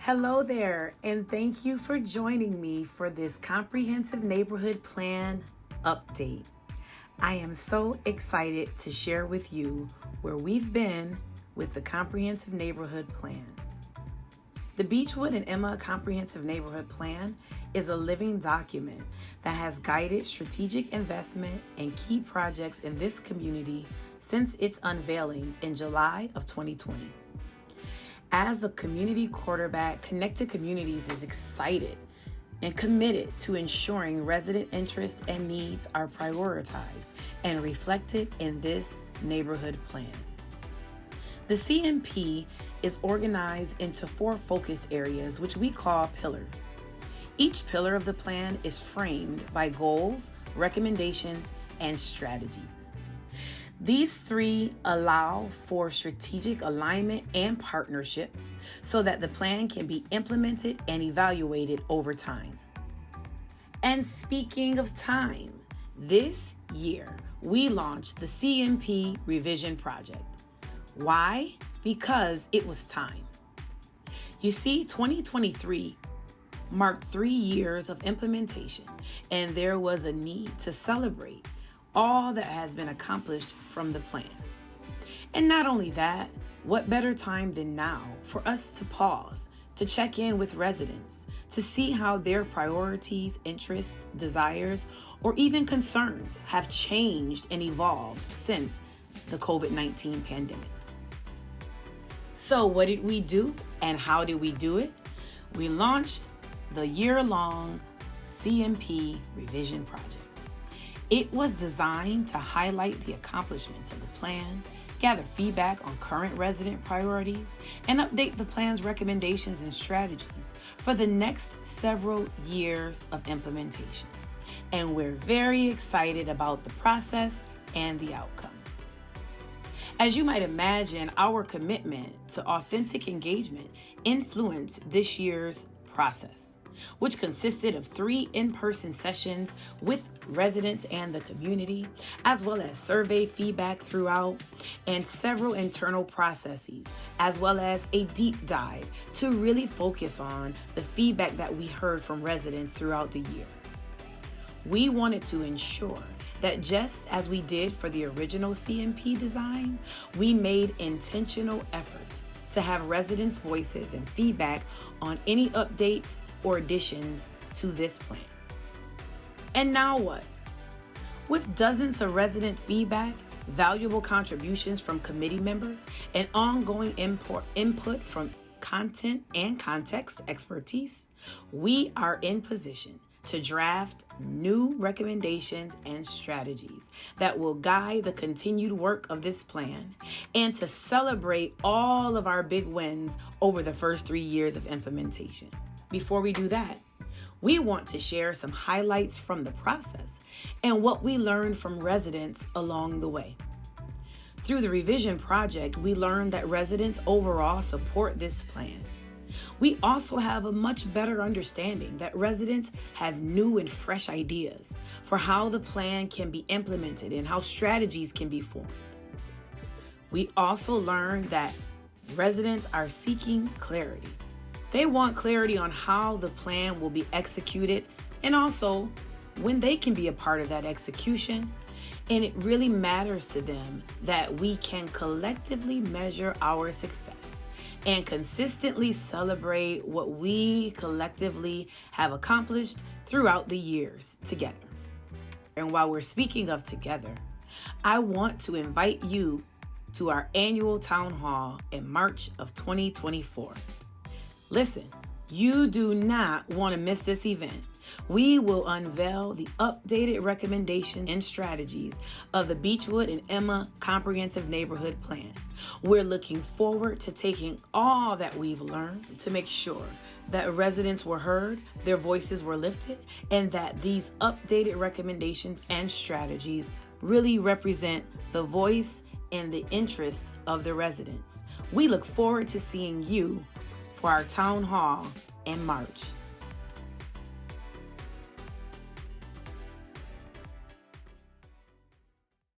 Hello there, and thank you for joining me for this comprehensive neighborhood plan update. I am so excited to share with you where we've been with the comprehensive neighborhood plan. The Beechwood and Emma Comprehensive Neighborhood Plan is a living document that has guided strategic investment and key projects in this community since its unveiling in July of 2020. As a community quarterback, Connected Communities is excited and committed to ensuring resident interests and needs are prioritized and reflected in this neighborhood plan. The CNP is organized into 4 focus areas, which we call pillars. Each pillar of the plan is framed by goals, recommendations, and strategies. These 3 allow for strategic alignment and partnership so that the plan can be implemented and evaluated over time. And speaking of time, this year we launched the CNP Revision Project. Why? Because it was time. You see, 2023 marked 3 years of implementation, and there was a need to celebrate all that has been accomplished from the plan. And not only that, what better time than now for us to pause, to check in with residents, to see how their priorities, interests, desires, or even concerns have changed and evolved since the COVID-19 pandemic. So what did we do and how did we do it? We launched the year-long CNP Revision Project. It was designed to highlight the accomplishments of the plan, gather feedback on current resident priorities, and update the plan's recommendations and strategies for the next several years of implementation. And we're very excited about the process and the outcomes. As you might imagine, our commitment to authentic engagement influenced this year's process, which consisted of 3 in-person sessions with residents and the community, as well as survey feedback throughout, and several internal processes, as well as a deep dive to really focus on the feedback that we heard from residents throughout the year. We wanted to ensure that just as we did for the original CNP design, we made intentional efforts to have residents' voices and feedback on any updates or additions to this plan. And now what? With dozens of resident feedback, valuable contributions from committee members, and ongoing input from content and context expertise, we are in position to draft new recommendations and strategies that will guide the continued work of this plan and to celebrate all of our big wins over the first 3 years of implementation. Before we do that, we want to share some highlights from the process and what we learned from residents along the way. Through the revision project, we learned that residents overall support this plan. We also have a much better understanding that residents have new and fresh ideas for how the plan can be implemented and how strategies can be formed. We also learned that residents are seeking clarity. They want clarity on how the plan will be executed and also when they can be a part of that execution. And it really matters to them that we can collectively measure our success and consistently celebrate what we collectively have accomplished throughout the years together. And while we're speaking of together, I want to invite you to our annual town hall in March of 2024. Listen, you do not want to miss this event. We will unveil the updated recommendations and strategies of the Beechwood and Emma Comprehensive Neighborhood Plan. We're looking forward to taking all that we've learned to make sure that residents were heard, their voices were lifted, and that these updated recommendations and strategies really represent the voice and the interest of the residents. We look forward to seeing you for our town hall in March.